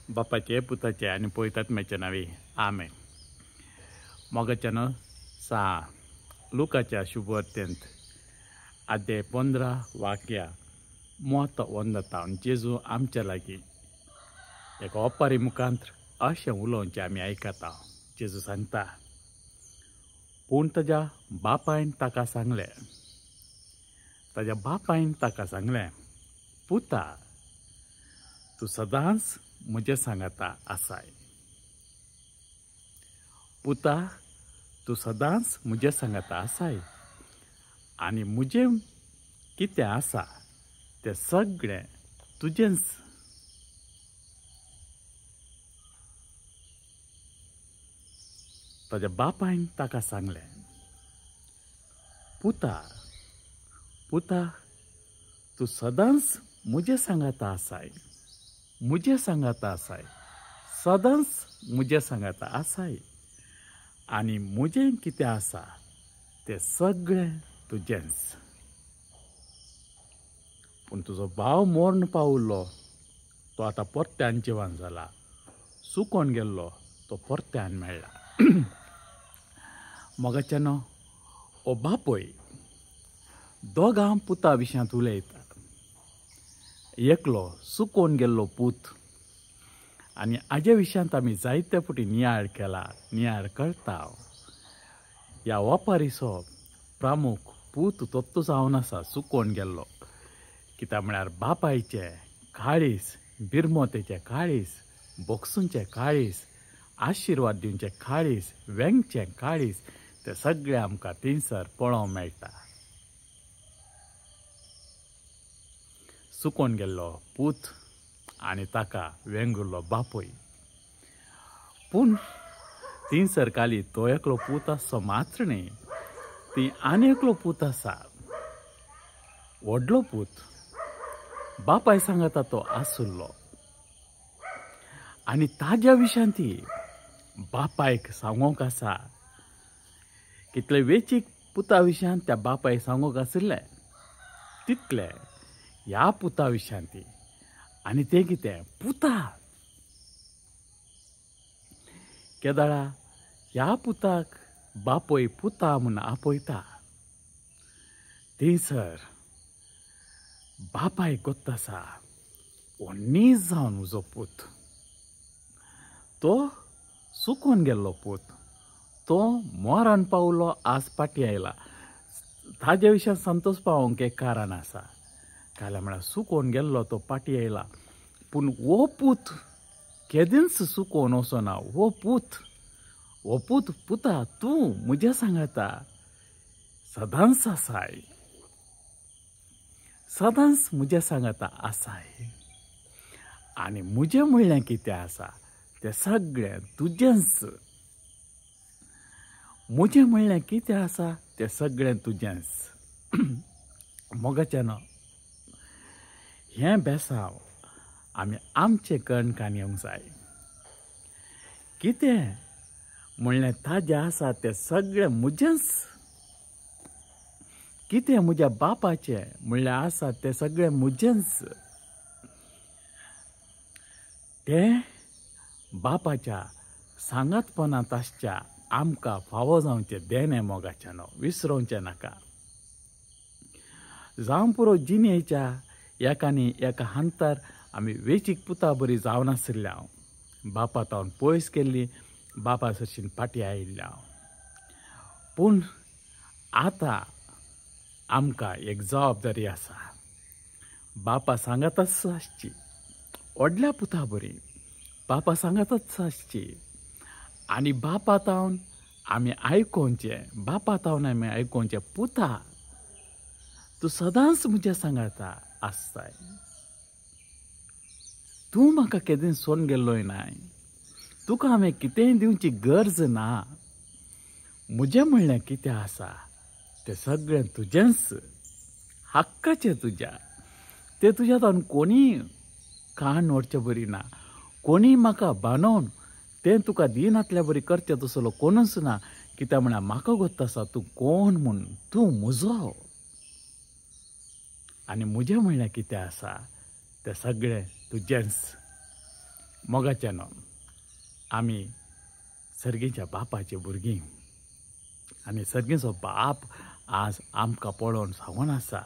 बापाचे पुताचे आनी पवित्रात्म्याचे नावे आमेन. मोगाच्यान सा लुकाच्या शुभ अत्यंत अध्याय 15 वाक्या 31 जेजू आमच्या लागीं एक ओपारी मुखांतर अशें उलोवचें आमी आयकता. जेजू सांगता, पूण ताज्या बापायन ताका सांगलें, पुता, तूं सदांच म्हजे सांगाता आसाय. पुता, तूं सदांच म्हजे सांगाता आसाय आनी म्हजें कितें आसा तें सगळें तुजेंच. ताज्या बापायन ताका सांगलें, पुता, तूं सदांच म्हजे सांगाता आसाय, सदांच म्हजे सांगाता आसाय आनी म्हजें कितें आसा तें सगळें तुजेंच. पूण तुजो भाव मरण पावुल्लो तो आतां परत्यान जिवान जाला, सुकोन गेल्लो तो परत्यान मेळ्ळा. मोगाच्यान ओ बापोय दोगां पुता विशयांत उलयता. एकलो सुकोन गेल्लो पूत आनी हाजे विशयांत आमी जायते फावटी नियाळ करता. ह्या ओपारीचो प्रमुख पूत तोत्तो जावन आसा सुकोन गेल्लो. कित्याक म्हळ्यार बापायचें काळीज, बिरमोतेचें काळीज, बोगसूंचें काळीज, आशिर्वाद दिवचें काळीज, वेंगचें काळीज तें सगळें आमकां थिंयसर पळोवंक मेळटा. सुकोन गेल्लो पूत आनी ताका वेंगुल्लो बापूय. पूण थिंयसर खाली तो एकलो पूत आसचो मात्र न्ही, थंय आनी एकलो पूत आसा, व्हडलो पूत. बापाय सांगाता तो आसुल्लो आनी ताज्या विशयांत बापायक सांगोंक आसा. कितले वेंचीक पुता विशयांत त्या बापायक सांगोंक आशिल्लें तितलें ह्या पुता विशयांत. आनी तें कितें? पुता. केदाळा ह्या पुताक बापोय पुता म्हूण आपयता. थंयसर बापायक गोत्त आसा हो नीज जावन म्हजो पूत. तो सुकोन गेल्लो पूत, तो मरण पावलो आज पाटी आयला. ताजे विशयांत संतोश पावोंक एक कारण आसा. काल्यां म्हळ्यार सुकोन गेल्लो तो पाटी आयला. पूण हो पूत केदींच सुकोन वचोना. हो पूत पुता, तूं म्हजे सांगाता सदांच आसाय, सदांच म्हजे सांगाता आसाय आनी म्हजें म्हणलें कितें आसा तें सगळें तुजेंच. म्हजें म्हणलें कितें आसा तें सगळें तुजेंच. मोगाच्यान हें बेसांव आमी आमचे कणकान येवंक जाय. कितें म्हणलें ताजें आसा तें सगळें म्हजेंच. कितें म्हज्या बापाचें म्हणलें आसा तें सगळें म्हजेंच. तें बापाच्या सांगातपणांत आसच्या आमकां फावो जावचें देणें मोगाच्यान विसरोवचें नाका. जावं पुरो जिणेच्या एकानी एका हांतर आमी वेंचीक पुता बरी जावनाशिल्ल्या बापा तावन पयस केल्ली, बापा सरशीन फाटीं आयिल्ल्या. पूण आतां आमकां एक जबाबदारी आसा. बापा सांगातच आसची, व्हडल्या पुता बरी बापा सांगातच आसची आनी बापा तावन आमी आयकोवचें. पुता, तूं सदांच म्हज्या सांगाता आसताय. तूं म्हाका केदें सोडून गेल्लोय नाय. तुका हांवें कितेंय दिवची गरज ना. म्हजें म्हणलें कितें आसा तें सगळें तुजेंच, हक्काचें तुज्या. तें तुज्या तावन कोणी काण व्हरचें बरी ना. कोणी म्हाका बांदोवन तें तुका दिनातल्या बरी करचें तसलो कोणूच ना. कित्याक म्हळ्यार म्हाका गोत्त आसा तूं कोण म्हूण. तूं म्हजो आनी म्हजें म्हणलें कितें आसा तें सगळें तुजेंच. मोगाच्यान आमी सर्गेच्या बापाचे भुरगीं आनी सर्गेचो बाप आज आमकां पळोवन सांगून आसा.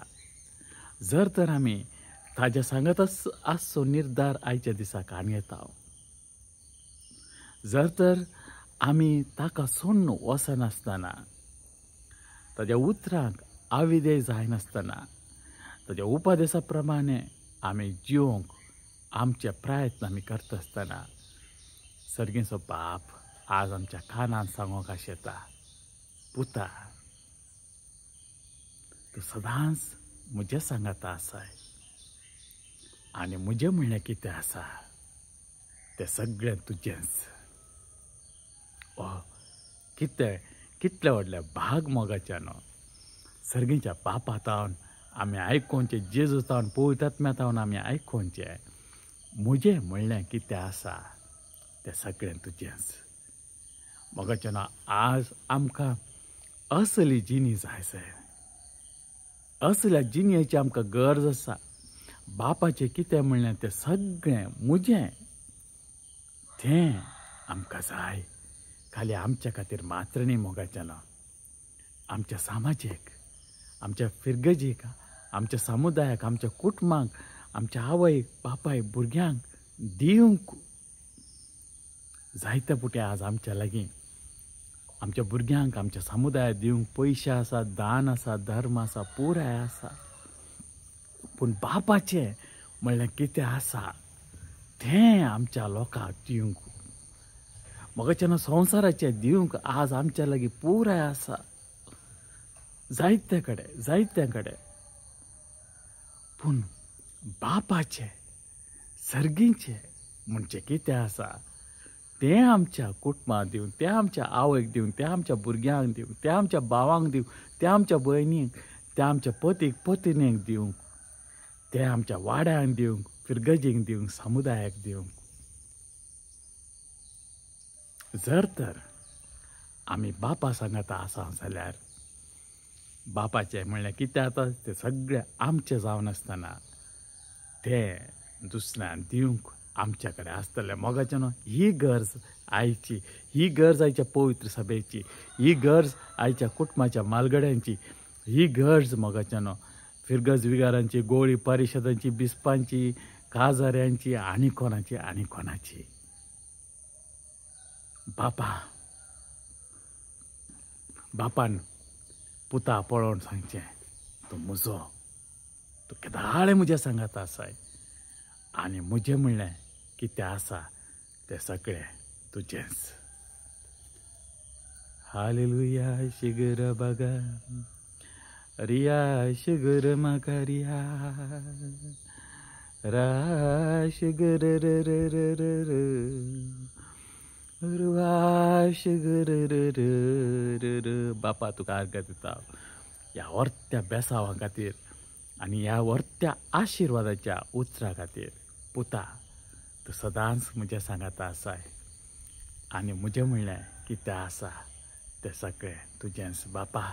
जर तर आमी ताज्या सांगतच आसचो निर्धार आयच्या दिसाक आनी येता. जर तर आमी ताका सोडून वचनासतना, ताज्या उतरांक आविदेय जायनासतना, ताज्या उपदेशा प्रमाणे आमी जिवंक आमचे प्रयत्न आमी करता आसतना सर्गेचो बाप आज आमच्या कानान सांगोंक आशेता, पुता, तूं सदांच म्हजे सांगाता आसाय आनी म्हजें म्हणलें कितें आसा तें सगळें तुजेंच. कितले व्हडले भाग मोगाच्यान सर्गेच्या बापा तावन आमी आयकोनचे, जेजू तावन पवित्र आत्म्या तावन आमी आयकोनचे. म्हजें म्हणलें कितें आसा तें सगळें तुजेंच. मोगाच्यान आज आमकां असली जिणी जाय जाय. असल्या जिणयेची आमकां गरज आसा. बापाचें कितें म्हणलें तें सगळें म्हजें तें आमकां जाय. खाली आमच्या खातीर मात्र न्ही मोगाच्यान, आमच्या समाजीक, आमच्या फिरगजीक, आमच्या समुदायाक, आमच्या कुटुंबाक, आमच्या आवयक बापायक भुरग्यांक दिवंक जायते पुटे आज आमच्या लागीं आमच्या भुरग्यांक, आमच्या समुदायाक दिवंक पयशे आसा, दान आसा, धर्म आसा, पुराय आसा. पूण बापाचें म्हणलें कितें आसा तें आमच्या लोकांक दिवंक, मोगाच्यान संवसाराचें दिवंक आज आमच्या लागीं पुराय आसा. जायते कडेन पूण बापाचें सर्गेचें म्हणजे कितें आसा तें आमच्या कुटुंबाक दिवंक, तें आमच्या आवयक दिवंक, तें आमच्या भुरग्यांक दिवंक, तें आमच्या भावांक दिवंक, तें आमच्या भयणीक, तें आमच्या पतीक पत्नीक दिवंक, तें आमच्या वाड्यांक दिवंक, फिरगजीक दिवंक, समुदायाक दिवंक. जर तर आमी बापा सांगाता आसा जाल्यार बापाचें म्हणल्यार कितें आतां तें सगळें आमचें जावन आसतना तें दुसऱ्यांक दिवंक आमच्या कडेन आसतलें. मोगाच्यान ही गरज आयची, ही गरज आयच्या पवित्र सभेची, ही गरज आयच्या कुटुंबाच्या मालगड्यांची, ही गरज मोगाच्यान फिरगज विगारांची, गोळी परिशदांची, बिस्पांची, काजाऱ्यांची आनी कोणाची. बापान पुता पळोवन सांगचें, तूं म्हजो, तूं केदाळे म्हज्या सांगाता आसाय आनी म्हजें म्हणलें कितें आसा तें सगळें तुजेंच. हालेलुया शिगर बगा रिया शिगर म्हाका रिया रा शिगर बापा तुका आर्गां दिता ह्या वर्त्या बेसांवा खातीर आनी ह्या वर्त्या आशिर्वादाच्या उतरा खातीर. पुता, तूं सदांच म्हज्या सांगाता आसाय आनी म्हजें म्हणलें कितें आसा तें सगळें तुजेंच. बापा,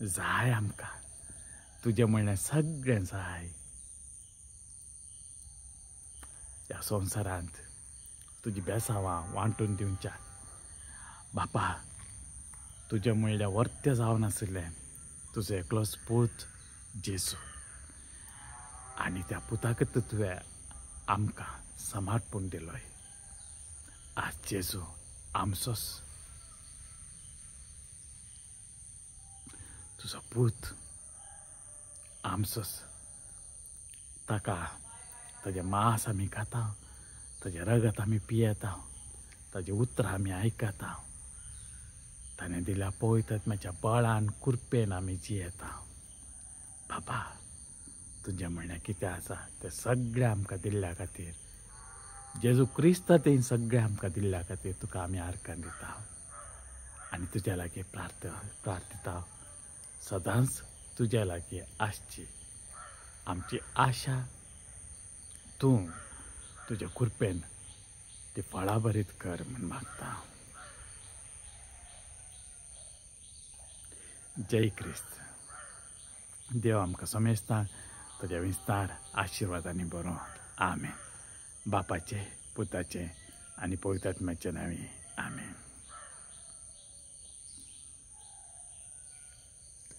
जाय आमकां तुजें म्हणलें सगळें जाय. ह्या संवसारांत तुजी बेसांवां वांटून दिवच्या. बापा, तुजें म्हणल्यार वर्तें जावन आशिल्लें तुजो एकलोच पूत जेजू आनी त्या पुताकच तुवें आमकां समाटपूण दिलोय. आज जेजू आमचोच, तुजो पूत आमचोच. ताका ताजें मांस आमी खाता, ताजें रगत आमी पियेता, ताजें उतरां आमी आयकता, ताणें दिल्या पवित्र आत्म्याच्या बळान कृपेन आमी जियेता. बाबा, तुजें म्हणलें कितें आसा तें सगळें आमकां दिल्ल्या खातीर, जेजू क्रिस्तांतूय सगळें आमकां दिल्ल्या खातीर तुका आमी आर्गां दिता आनी तुज्या लागीं प्रार्थिता सदांच तुज्या लागीं आसची. आमची आशा तूं तुज्या कृपेन ती फळां बरीत कर म्हूण मागता. जय क्रिस्त. देव आमकां समेस्तां ताच्या विस्तार आशिर्वादांनी बरो. आमेन. बापाचें पुताचें आनी पवित्रात्म्याचें नांवें